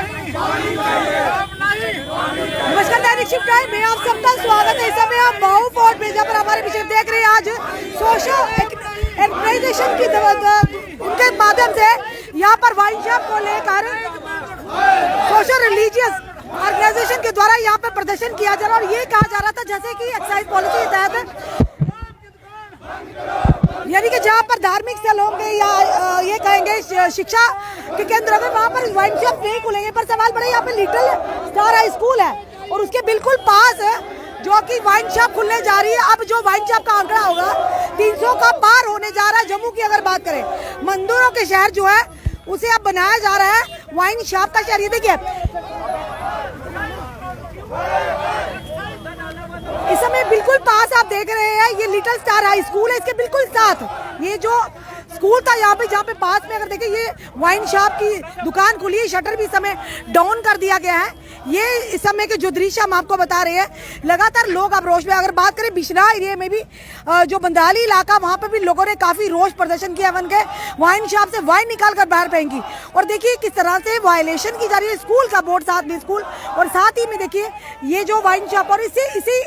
नमस्कार, दैनिक shift time में आप सबका स्वागत है। इस समय आप बाहू फोर्ट में जहाँ पर हमारे पीछे देख रहे हैं, आज सोशल ऑर्गेनाइजेशन की उनके माध्यम से यहाँ पर वाइन शॉप को लेकर सोशल रिलीजियस ऑर्गेनाइजेशन के द्वारा यहाँ पे प्रदर्शन किया जा रहा है। और ये कहा जा रहा था जैसे कि एक्साइज पॉलिसी के तहत, यानी कि जहाँ पर धार्मिक स्थल होंगे या ये कहेंगे शिक्षा के केंद्र होंगे, वहाँ पर वाइन शॉप नहीं खुलेंगे। पर सवाल बड़ा, यहाँ पे लिटिल स्टार हाई स्कूल है और उसके बिल्कुल पास जो कि वाइन शॉप खुलने जा रही है। अब जो वाइन शॉप का आंकड़ा होगा 300 का पार होने जा रहा है। जम्मू की अगर बात करें, मंदिरों के शहर जो है उसे अब बनाया जा रहा है वाइन शॉप का शहर। ये देखिए इस समय बिल्कुल पास आप देख रहे हैं, ये लिटिल स्टार हाई स्कूल है। इसके बिल्कुल साथ ये जो स्कूल था यहाँ पे, जहाँ पे पास में अगर देखें ये वाइन शॉप की दुकान खुली है। शटर भी इस समय डाउन कर दिया गया है। ये इस समय के जो दृश्य हम आपको बता रहे हैं, लगातार लोग अब रोष में, अगर बात करें बिशरा एरिया में भी जो बंदाली इलाका, वहाँ पे भी लोगों ने काफी रोष प्रदर्शन किया। वन के वाइन शॉप से वाइन निकाल कर बाहर फेंकी और देखिए किस तरह से वायलेशन की जा रही है। स्कूल का बोर्ड साथ में स्कूल, और साथ ही में देखिए ये जो वाइन शॉप, और इसी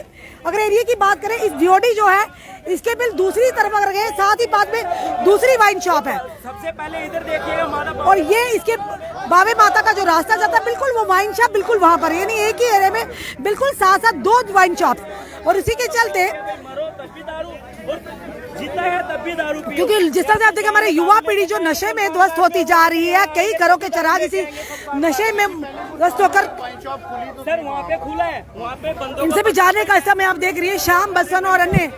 अगर एरिया की बात करें, इस डीओडी जो है इसके बिल दूसरी तरफ अगर गए, साथ ही पास में दूसरी वाइन शॉप है। सबसे पहले इधर देखिएगा, और ये इसके बाबे माता का जो रास्ता जाता है, बिल्कुल वो वाइन शॉप बिल्कुल वहां पर, यानी एक ही एरिया में बिल्कुल साथ साथ दो वाइन शॉप। और इसी के चलते जीता है तब भी दारू पियो। क्योंकि जिस तरह से आप देखिए हमारे युवा पीढ़ी जो नशे में ध्वस्त होती जा रही है, कई घरों के चिराग इसी नशे में ध्वस्त होकर, सर वहाँ पे खुला है, वहाँ पे बंदों इनसे भी जाने का समय आप देख रही है। श्याम बसन और अन्य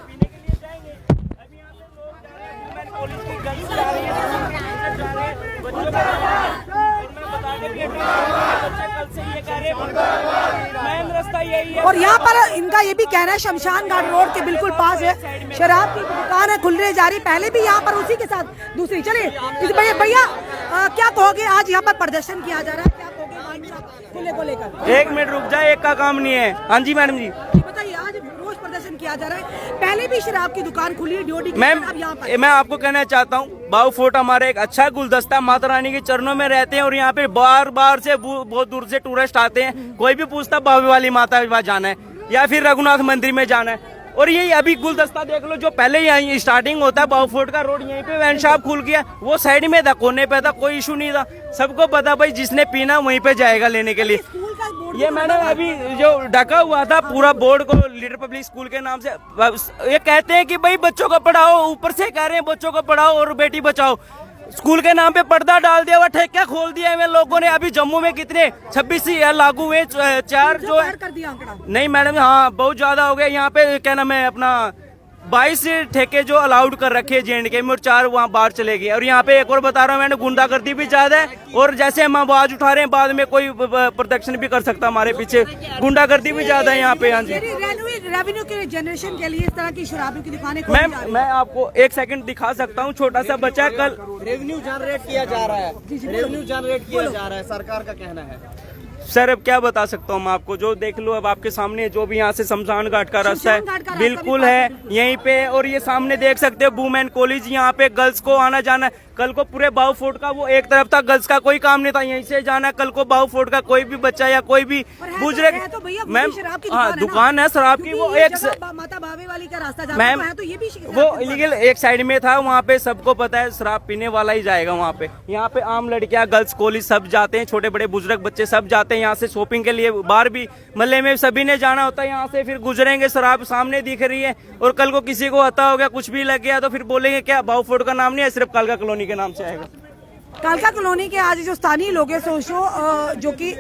और यहाँ पर इनका ये भी कहना है, शमशान घाट रोड के बिल्कुल पास है शराब की दुकान है खुलने जा रही। पहले भी यहाँ पर उसी के साथ दूसरी। चलिए इस भैया क्या कहोगे, आज यहाँ पर प्रदर्शन किया जा रहा है, क्या कहोगे वाइन शॉप खुलने को लेकर? एक मिनट रुक जाए, एक का काम नहीं है। हाँ जी मैडम जी बताइए, आज रोज प्रदर्शन किया जा रहा है। पहले भी शराब की दुकान खुली है डीओडी की। मैम, मैं आपको कहना चाहता हूँ, बाहू फोर्ट हमारा एक अच्छा गुलदस्ता, माता रानी के चरणों में रहते हैं और यहाँ पे बार बार से बहुत दूर से टूरिस्ट आते हैं। कोई भी पूछता बाबू वाली माता के पास जाना है या फिर रघुनाथ मंदिर में जाना है। और यही अभी गुलदस्ता देख लो, जो पहले यहीं स्टार्टिंग होता है बाहू फोर्ट का रोड, यहीं पे वाइन शॉप खुल गया। वो साइड में था, कोने पे था, कोई इशू नहीं था। सबको पता भाई जिसने पीना वहीं पे जाएगा लेने के लिए। ये मैंने अभी जो ढका हुआ था पूरा बोर्ड को लिटिल पब्लिक स्कूल के नाम से, ये कहते हैं कि भाई बच्चों को पढ़ाओ, ऊपर से कह रहे हैं बच्चों को पढ़ाओ और बेटी बचाओ। स्कूल के नाम पे पर्दा डाल दिया हुआ, ठेका खोल दिया है लोगों ने। अभी जम्मू में कितने 26 लागू हुए, 4 जो है नहीं मैडम, हाँ बहुत ज्यादा हो गया। यहाँ पे क्या नाम है अपना 22 ठेके जो अलाउड कर रखे हैं JNK में और 4 वहाँ बाहर चले गए। और यहाँ पे एक और बता रहा हूँ मैंने, गुंडागर्दी भी ज्यादा है। और जैसे हम आवाज उठा रहे हैं, बाद में कोई प्रोटेक्शन भी कर सकता हमारे पीछे। गुंडागर्दी भी ज्यादा है यहाँ पे। हाँ जी, रेवेन्यू के जनरेशन के लिए इस तरह की शराबों की दुकानें मैं आपको एक सेकंड दिखा सकता हूँ। छोटा सा बच्चा, कल रेवेन्यू जनरेट किया जा रहा है, रेवेन्यू जनरेट किया जा रहा है, सरकार का कहना है। सर अब क्या बता सकता हूँ मैं आपको, जो देख लो अब आपके सामने, जो भी यहाँ से शमशान घाट का रास्ता है बिल्कुल है यहीं पे। और ये सामने देख सकते हो वुमेन कॉलेज, यहाँ पे गर्ल्स को आना जाना है। कल को पूरे बाहू फोर्ट का वो एक तरफ था, गर्ल्स का कोई काम नहीं था, यहीं से जाना। कल को बाहू फोर्ट का कोई भी बच्चा या कोई भी बुजुर्ग, मैम हाँ दुकान है शराब की, वो एक माता बाबे वाली का रास्ता मैम, तो ये भी वो इलीगल एक साइड में था। वहाँ पे सबको पता है शराब पीने वाला ही जाएगा वहाँ पे। यहाँ पे आम लड़कियाँ, गर्ल्स कॉलेज सब जाते हैं, छोटे बड़े बुजुर्ग बच्चे सब जाते हैं यहाँ से शॉपिंग के लिए। बाहर भी मल्ले में सभी ने जाना होता है, यहाँ से फिर गुजरेंगे, शराब सामने दिख रही है। और कल को किसी को हता हो गया, कुछ भी लग गया, तो फिर बोलेंगे क्या बाहू फोर्ट का नाम नहीं है, सिर्फ कालका कॉलोनी के नाम से आएगा। कालका कॉलोनी के आज जो स्थानीय लोग हैं, सोशो जो कि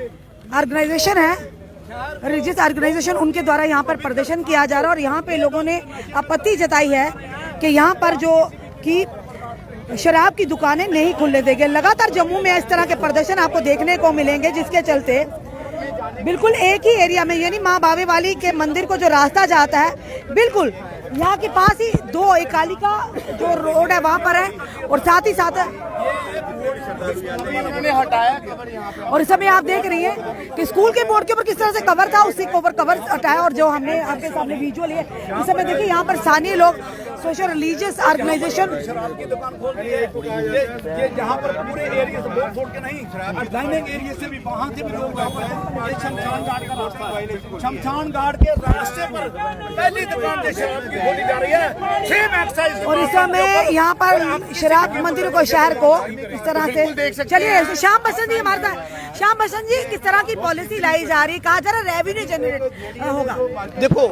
ऑर्गेनाइजेशन है, रिलीजियस ऑर्गेनाइजेशन, उनके द्वारा यहाँ पर प्रदर्शन किया जा रहा है। और यहाँ पे लोगों ने आपत्ति जताई है कि यहाँ पर जो कि शराब की दुकानें नहीं खुलने देंगे। लगातार जम्मू में इस तरह के प्रदर्शन आपको देखने को मिलेंगे, जिसके चलते बिल्कुल एक ही एरिया में, यानी माँ बावे वाली के मंदिर को जो रास्ता जाता है, बिल्कुल यहाँ के पास ही दो, एक कालिका जो रोड है वहाँ पर है, और साथ ही साथ और इस समय आप देख रही हैं कि स्कूल के बोर्ड के ऊपर किस तरह से कवर था, उससे कवर हटाया। और जो हमने आपके सामने विजुअल है, इस समय देखिए यहाँ पर स्थानीय लोग सोशल रिलीजियस ऑर्गेनाइजेशन। शराब की दुकान खोल दी है ये जहाँ पर पूरे एरिया से बोल फोड़ के नहीं, डाइनिंग एरिया से भी वहाँ से भी लोग वहाँ पर, ये शमशान घाट का रास्ता है, शमशान घाट के रास्ते पर पहली दुकान जो शराब की खोली जा रही है, सेम एक्साइज। और इस समय यहाँ पर शराब मंदिरों को, शहर को इस तरह से, चलिए श्याम बसंत जी हमारे साथ। श्याम बसंत जी, किस तरह की पॉलिसी लाई जा रही है, कहा जा रहा है रेवेन्यू जनरेट होगा? देखो,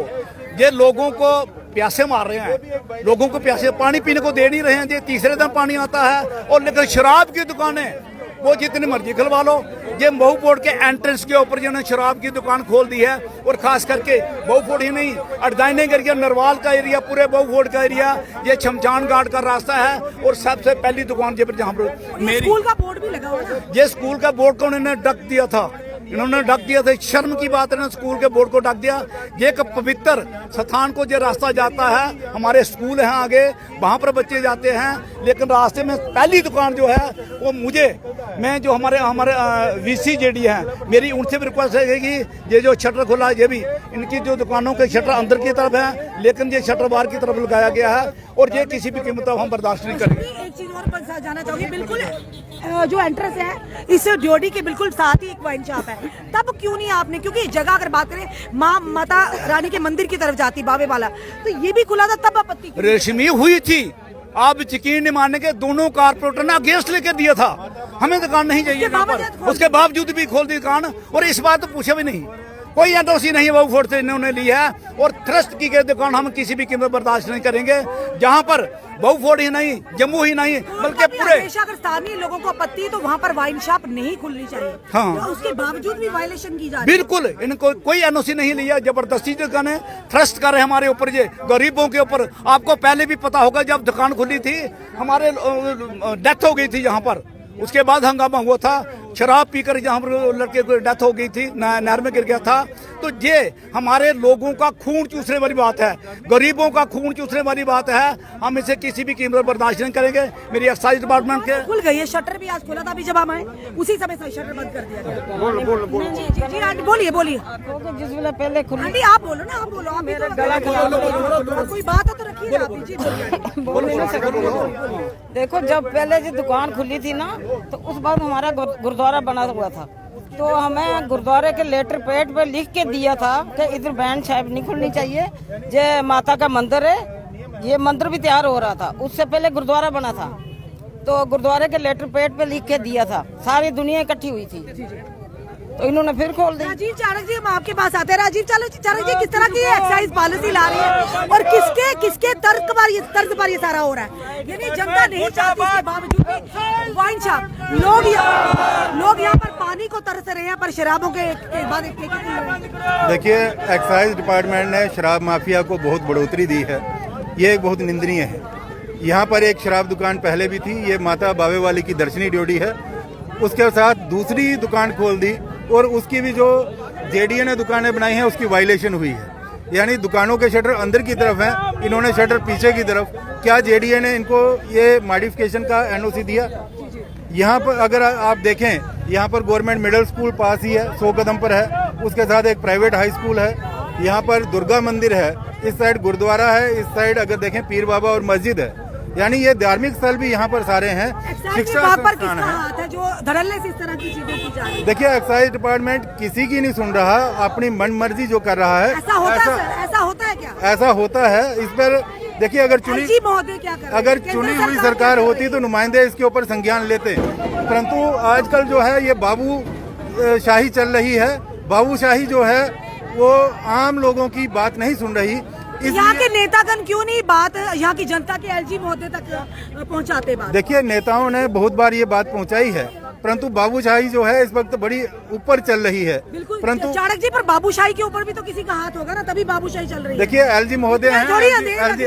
ये लोगों को प्यासे मार रहे हैं, लोगों को प्यासे पानी पीने को दे नहीं रहे हैं, ये तीसरे दिन पानी आता है। और लेकिन शराब की दुकानें वो जितनी मर्जी खुलवा लो। ये महू पोर्ट के एंट्रेंस के ऊपर जिन्होंने शराब की दुकान खोल दी है, और खास करके महू पोर्ट ही नहीं, डाइनिंग एरिया, नरवाल का एरिया, पूरे महू पोर्ट का एरिया, ये शमशान घाट का रास्ता है। और सबसे पहली दुकान जहाँ पर मेरी स्कूल का बोर्ड भी लगा हुआ है। ये स्कूल का बोर्ड को उन्होंने ढक दिया था, इन्होंने ढक दिया था। शर्म की बात है ना, स्कूल के बोर्ड को ढक दिया। ये एक पवित्र स्थान को जो रास्ता जाता है, हमारे स्कूल हैं आगे, वहाँ पर बच्चे जाते हैं, लेकिन रास्ते में पहली दुकान जो है वो मैं जो हमारे वीसी जेडी हैं, मेरी उनसे भी रिक्वेस्ट है कि ये जो शटर खुला है, ये भी इनकी जो दुकानों के शटर अंदर की तरफ है, लेकिन ये शटर बाहर की तरफ लगाया गया है, और ये किसी भी कीमत पर हम बर्दाश्त नहीं करेंगे। एक चीज और जाना चाहूंगी, बिल्कुल जो एंट्रेंस है इस जोड़ी के बिल्कुल साथ ही एक वाइन शॉप है, तब क्यों नहीं आपने, क्योंकि जगह अगर बात करें माता रानी के मंदिर की तरफ जाती बाबे वाला, तो ये भी खुला था, तब आपत्ति रेशमी हुई थी। आप यकीन नहीं मानेंगे, दोनों कारपोरेटर ने अगेंस्ट लेके दिया था, हमें दुकान नहीं चाहिए यहाँ पर, उसके बावजूद भी खोल दी दुकान। और इस बात तो पूछे भी नहीं, कोई एनओसी नहीं वो फोर्स से इन्होंने ली है। और ट्रस्ट की गई दुकान हम किसी भी कीमत बर्दाश्त नहीं करेंगे, जहाँ पर बहुफोर्ड ही नहीं, जम्मू ही नहीं, बल्कि पूरे अगर स्थानीय लोगों को आपत्ति है तो वहाँ पर वाइन शॉप नहीं खुलनी चाहिए। हाँ, तो उसके बावजूद भी वायलेशन की जा रही है। बिल्कुल, इनको कोई एनओसी नहीं लिया, जबरदस्ती दुकानें ट्रस्ट कर रहे हमारे ऊपर, ये गरीबों के ऊपर। आपको पहले भी पता होगा, जब दुकान खुली थी हमारे डेथ हो गई थी यहाँ पर, उसके बाद हंगामा हुआ था, शराब पीकर जहाँ पर लड़के को डेथ हो गई थी, नहर में गिर गया था। तो ये हमारे लोगों का खून चूसने वाली बात है, गरीबों का खून चूसने वाली बात है, हम इसे किसी भी कीमत पर बर्दाश्त नहीं करेंगे। मेरी एक्साइज डिपार्टमेंट के खुल गई है, शटर भी आज खोला था, अभी जब हम आए उसी समय से शटर बंद कर दिया गया। जी आंटी बोलिए जिस वेला पहले खुली, आंटी आप बोलो ना, आप बोलो, मेरा गला कोई बात है तो रखिए आप। जी बोलिए। देखो, जब पहले जो दुकान खुली थी ना, तो उस वक्त हमारा गुरुद्वारा बना हुआ था, तो हमें गुरुद्वारे के लेटर पैड पे लिख के दिया था कि इधर बैंड साहब नहीं खुलनी चाहिए, ये माता का मंदिर है। ये मंदिर भी तैयार हो रहा था, उससे पहले गुरुद्वारा बना था, तो गुरुद्वारे के लेटर पैड पे लिख के दिया था, सारी दुनिया इकट्ठी हुई थी, तो इन्होंने फिर खोल दी। राजीव चाणक जी, हम आपके पास आते हैं। राजीव चाणक जी, किस तरह की एक्साइज पॉलिसी ला रही है और किसके तर्क पर ये सारा हो रहा है? यानी जनता नहीं चाहती, इसके बावजूद भी वाइन शॉप, लोग यहाँ पर पानी को तरस रहे हैं, पर शराबों के बाद देखिए, एक्साइज डिपार्टमेंट ने शराब माफिया को बहुत बढ़ोतरी दी है, ये एक बहुत निंदनीय है। यहाँ पर एक शराब दुकान पहले भी थी, ये माता बावे वाली की दर्शनी ड्योढ़ी है, उसके साथ दूसरी दुकान खोल दी, और उसकी भी जो जेडीए ने दुकानें बनाई हैं उसकी वायलेशन हुई है। यानी दुकानों के शटर अंदर की तरफ हैं, इन्होंने शटर पीछे की तरफ। क्या जेडीए ने इनको ये मॉडिफिकेशन का एनओसी दिया? यहाँ पर अगर आप देखें, यहाँ पर गवर्नमेंट मिडिल स्कूल पास ही है, 100 कदम पर है, उसके साथ एक प्राइवेट हाई स्कूल है, यहाँ पर दुर्गा मंदिर है, इस साइड गुरुद्वारा है, इस साइड अगर देखें पीर बाबा और मस्जिद है, यानी ये धार्मिक स्थल भी यहाँ पर सारे हैं। शिक्षा संस्थान है जो धड़ल्ले से इस तरह की चीजें की जा रही है। देखिए, एक्साइज डिपार्टमेंट किसी की नहीं सुन रहा, अपनी मन मर्जी जो कर रहा है। ऐसा होता है क्या? ऐसा होता है। इस पर देखिए, अगर चुनी हुई सरकार होती तो नुमाइंदे इसके ऊपर संज्ञान लेते, परंतु आजकल जो है ये बाबू शाही चल रही है। बाबूशाही जो है वो आम लोगों की बात नहीं सुन रही। यहाँ के नेतागण क्यों नहीं बात यहाँ की जनता के एलजी महोदय तक पहुँचाते बात? देखिए, नेताओं ने बहुत बार ये बात पहुँचाई है, परंतु बाबूशाही जो है इस वक्त बड़ी ऊपर चल रही है। परंतु चाणक जी, पर बाबूशाही के ऊपर भी तो किसी का हाथ होगा ना, तभी बाबूशाही चल रही है। देखिए, एलजी महोदय हैं,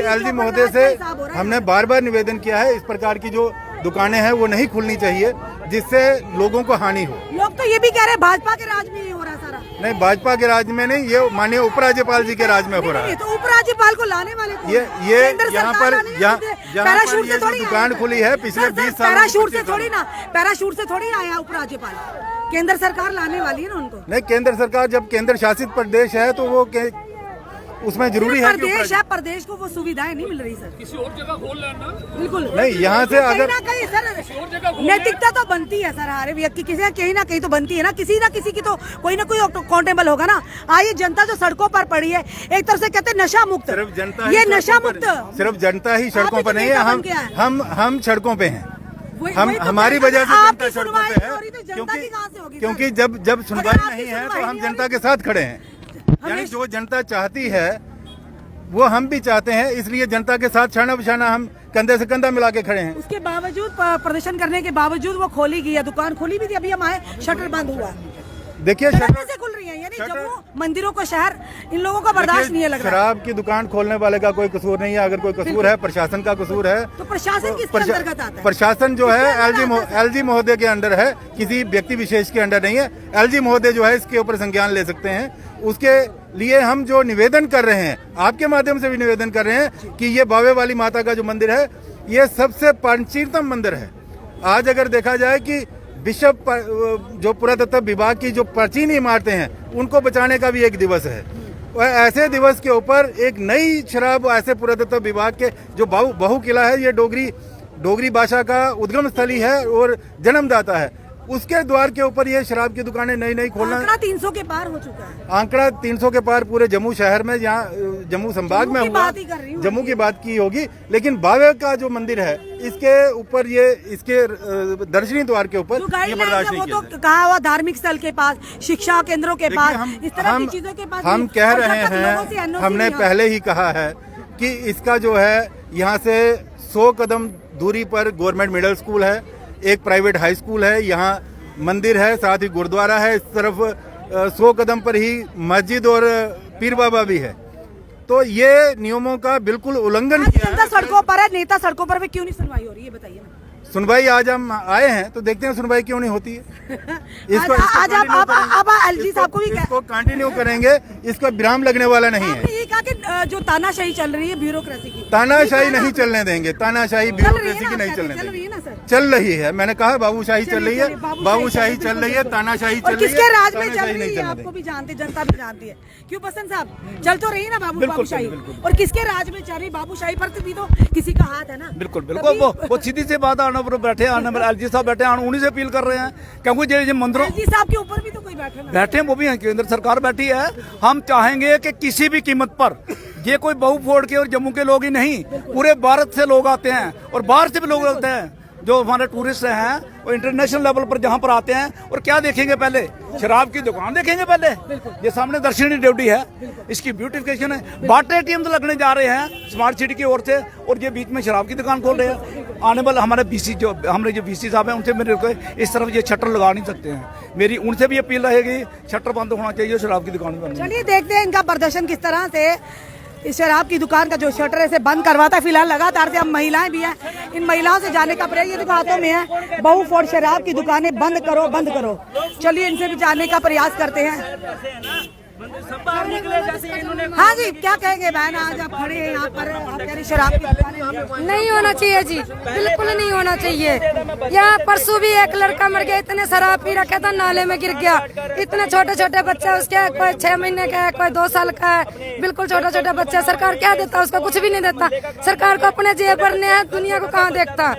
एलजी महोदय से हमने बार बार निवेदन किया है, इस प्रकार की जो दुकानें हैं वो नहीं खुलनी चाहिए, जिससे लोगों को हानि हो। लोग तो ये भी कह रहे हैं भाजपा के राज में ही हो रहा सारा। नहीं, भाजपा के राज में नहीं, ये माननीय उपराज्यपाल जी के राज में हो रहा है। तो उपराज्यपाल को लाने वाले ये यहाँ पर पैराशूट से थोड़ी दुकान खुली है पिछले 20 साल। पैराशूट से थोड़ी आया उपराज्यपाल, केंद्र सरकार लाने वाली है ना उनको। नहीं, केंद्र सरकार जब केंद्र शासित प्रदेश है तो वो उसमें जरूरी है कि प्रदेश है, प्रदेश को वो सुविधाएं नहीं मिल रही सर। किसी और जगह खोल लेना। बिल्कुल नहीं, यहाँ से अगर कहीं ना कहीं सर नैतिकता तो बनती है सर, हर व्यक्ति किसी ना कहीं तो बनती है ना किसी की तो कोई ना कोई अकाउंटेबल होगा ना। आइए, जनता जो सड़कों पर पड़ी है, एक तरफ से कहते हैं नशा मुक्त, सिर्फ जनता ये नशा मुक्त, सिर्फ जनता ही सड़कों पर नहीं है, हम सड़कों पे हैं। हम तो हमारी वजह से जनता सड़कों पे है, क्योंकि जब सुनवाई नहीं है तो हम जनता के साथ खड़े हैं। यानी जो जनता चाहती है वो हम भी चाहते हैं, इसलिए जनता के साथ छाना बिछाना हम कंधे से कंधा मिला के खड़े हैं। उसके बावजूद प्रदर्शन करने के बावजूद वो खोली गई है, दुकान खोली भी थी, अभी हम आए शटर बंद हुआ। देखिए कैसे खुल रही है, यानी जम्मू मंदिरों को शहर इन लोगों को बर्दाश्त नहीं है लग रहा। शराब की दुकान खोलने वाले का कोई कसूर नहीं है, अगर कोई कसूर है प्रशासन का कसूर है। तो प्रशासन किसके अंतर्गत आता है? प्रशासन जो है एलजी महोदय के अंडर है, किसी व्यक्ति विशेष के अंडर नहीं है। एलजी महोदय जो है इसके ऊपर संज्ञान ले सकते हैं। उसके लिए हम जो निवेदन कर रहे हैं, आपके माध्यम से भी निवेदन कर रहे हैं कि ये बावे वाली माता का जो मंदिर है ये सबसे प्राचीनतम मंदिर है। आज अगर देखा जाए कि विश्व जो पुरातत्व विभाग की जो प्राचीन इमारतें हैं उनको बचाने का भी एक दिवस है, और ऐसे दिवस के ऊपर एक नई शराब ऐसे पुरातत्व विभाग के जो बहु किला है, ये डोगरी भाषा का उद्गम स्थली है और जन्मदाता है, उसके द्वार के ऊपर ये शराब की दुकानें नई खोलना। आंकड़ा 300 के पार हो चुका है। आंकड़ा 300 के पार पूरे जम्मू शहर में, यहाँ जम्मू संभाग में हुआ, जम्मू की बात की होगी। लेकिन बावे का जो मंदिर है इसके ऊपर इसके दर्शनी द्वार के ऊपर ये बर्दाश्त नहीं किया। वो तो कहा हुआ धार्मिक स्थल के पास, शिक्षा केंद्रों के पास, इस तरह की चीजों के पास हम कह रहे हैं, हमने पहले ही कहा है कि इसका जो है यहाँ से 100 कदम दूरी पर गवर्नमेंट मिडिल स्कूल है, एक प्राइवेट हाई स्कूल है, यहाँ मंदिर है, साथ ही गुरुद्वारा है, इस तरफ 100 कदम पर ही मस्जिद और पीर बाबा भी है। तो ये नियमों का बिल्कुल उल्लंघन किया है। सड़कों पर है, नेता सड़कों पर भी क्यों नहीं सुनवाई हो रही है, बताइए ना। सुनवाई आज हम आए हैं तो देखते हैं सुनवाई क्यों नहीं होती है। इसको आज आप एलजी साहब को भी इसको कंटिन्यू करेंगे, इसको विराम लगने वाला नहीं है। ये कहा कि जो तानाशाही चल रही है ब्यूरोक्रेसी की, तानाशाही नहीं चलने देंगे, तानाशाही ब्यूरोक्रेसी की नहीं चलने देंगे। चल रही है, मैंने कहा बाबूशाही चल रही है, बाबूशाही चल रही है, तानाशाही चल रही है। किसके राज में चल रही है आपको भी जानते, जनता भी जानती है। क्यों बसंत साहब, चल तो रही है ना बाबूशाही, और किसके राज में चल रही बाबूशाही पर भी तो किसी का हाथ है ना। बिल्कुल वो सीधी सी बात है, बैठे एलजी साहब बैठे हैं, उन्हीं से अपील कर रहे हैं, क्योंकि जो मंदिरों एलजी साहब के ऊपर भी तो कोई बैठे हैं, वो भी हैं, केंद्र सरकार बैठी है। हम चाहेंगे कि किसी भी कीमत पर, ये कोई बहु फोड़ के और जम्मू के लोग ही नहीं, पूरे भारत से लोग आते हैं और बाहर से भी लोग आते हैं, जो हमारे टूरिस्ट हैं और इंटरनेशनल लेवल पर जहाँ पर आते हैं। और क्या देखेंगे, पहले शराब की दुकान देखेंगे, पहले ये सामने दर्शनी ड्यूटी है, इसकी ब्यूटिफिकेशन है, वाटर एटीएम तो लगने जा रहे हैं स्मार्ट सिटी की ओर से, और ये बीच में शराब की दुकान खोल रहे हैं। आने वाले हमारे हमारे जो बीसी साहब हैं उनसे मेरे को इस तरफ ये शटर लगा नहीं सकते हैं, मेरी उनसे भी अपील रहेगी, शटर बंद होना चाहिए, शराब की दुकान बंद। चलिए देखते हैं इनका प्रदर्शन किस तरह से इस शराब की दुकान का जो शटर है इसे बंद करवाता है। फिलहाल लगातार से हम महिलाएं भी हैं, इन महिलाओं से जाने का प्रयास, ये देखो हाथों में है बहु फोड़ शराब की दुकानें बंद करो बंद करो। चलिए इनसे भी जानने का प्रयास करते हैं। हाँ जी, क्या कहेंगे बहन, आज आप खड़े हैं यहाँ पर, आप कह रहे शराब की दुकानें नहीं होना चाहिए जी, बिल्कुल नहीं होना चाहिए। यहाँ परसों भी एक लड़का मर गया, इतने शराब पी रखा था, नाले में गिर गया। इतने छोटे छोटे बच्चे उसके, कोई 6 महीने का है, कोई 2 साल का है, बिल्कुल छोटा छोटा बच्चा। सरकार क्या देता, उसको कुछ भी नहीं देता। सरकार को अपने जेब भरने हैं, दुनिया को कहाँ देखता।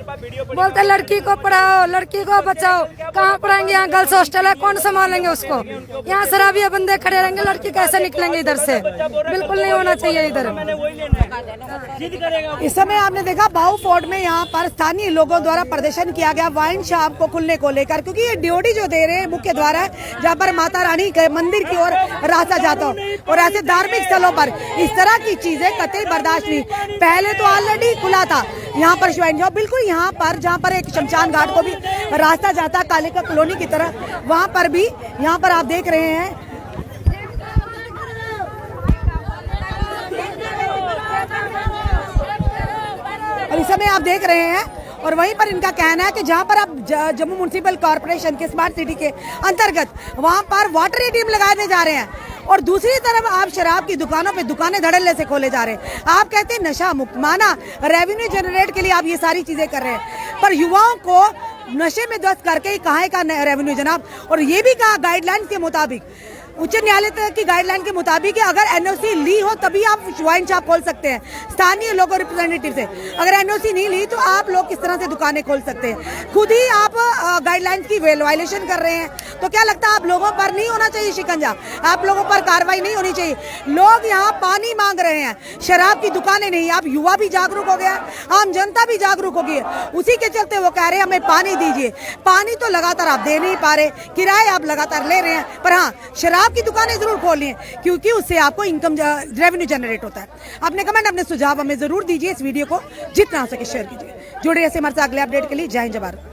बोलते लड़की को पढ़ाओ, लड़की को बचाओ, कहाँ पढ़ाएंगे? यहाँ गर्ल्स हॉस्टल है, कौन संभालेंगे उसको? यहाँ शराबिया बंदे खड़े रहेंगे, लड़की कैसे निकलेंगे इधर से? बिल्कुल नहीं होना चाहिए इधर। इस समय आपने देखा बाऊ फोर्ट में यहाँ पर स्थानीय लोगों द्वारा प्रदर्शन किया गया वाइन शॉप को खुलने को लेकर, क्योंकि ये ड्योढ़ी जो दे रहे हैं मुख्य द्वार है जहाँ पर माता रानी के मंदिर की ओर रास्ता जाता हो, और ऐसे धार्मिक स्थलों पर इस तरह की चीजें कतई बर्दाश्त नहीं। पहले तो ऑलरेडी खुला था यहाँ पर वाइन शॉप, बिल्कुल यहाँ पर जहाँ पर एक शमशान घाट को भी रास्ता जाता कालिका कॉलोनी की तरह, वहाँ पर भी यहाँ पर आप देख रहे हैं। और इस समय आप देख रहे हैं, और वहीं पर इनका कहना है कि जहां पर आप जम्मू म्युनिसिपल कॉर्पोरेशन के स्मार्ट सिटी के अंतर्गत वहां पर वाटर एटीएम लगाए जा रहे हैं, और दूसरी तरफ आप शराब की दुकानों पे दुकानें धड़ल्ले से खोले जा रहे हैं। आप कहते हैं नशा मुक्त, माना रेवेन्यू जनरेट के लिए आप ये सारी चीजें कर रहे हैं, पर युवाओं को नशे में ध्वस्त करके ही कहाँ का रेवेन्यू जनाब। और ये भी कहा गाइडलाइंस के मुताबिक उच्च न्यायालय की गाइडलाइन के मुताबिक अगर एनओसी ली हो तभी आप वाइन शॉप खोल सकते हैं स्थानीय लोगों रिप्रेजेंटेटिव से। अगर एनओसी नहीं ली तो आप लोग किस तरह से दुकानें खोल सकते हैं? खुद ही आप गाइडलाइंस की वायलेशन कर रहे हैं। तो क्या लगता है आप लोगों पर नहीं होना चाहिए शिकंजा? आप लोगों पर कार्रवाई नहीं होनी चाहिए? लोग यहाँ पानी मांग रहे हैं, शराब की दुकानें नहीं। आप युवा भी जागरूक हो गया, आम जनता भी जागरूक हो गई है, उसी के चलते वो कह रहे हैं हमें पानी दीजिए। पानी तो लगातार आप दे नहीं पा रहे, किराए आप लगातार ले रहे हैं, पर हाँ शराब की दुकानें जरूर खोलिए क्योंकि उससे आपको इनकम रेवेन्यू जनरेट होता है। अपने कमेंट, अपने सुझाव हमें जरूर दीजिए। इस वीडियो को जितना हो सके शेयर कीजिए। जुड़े ऐसे हमारे साथ अगले अपडेट के लिए। जय हिंद, जय भारत।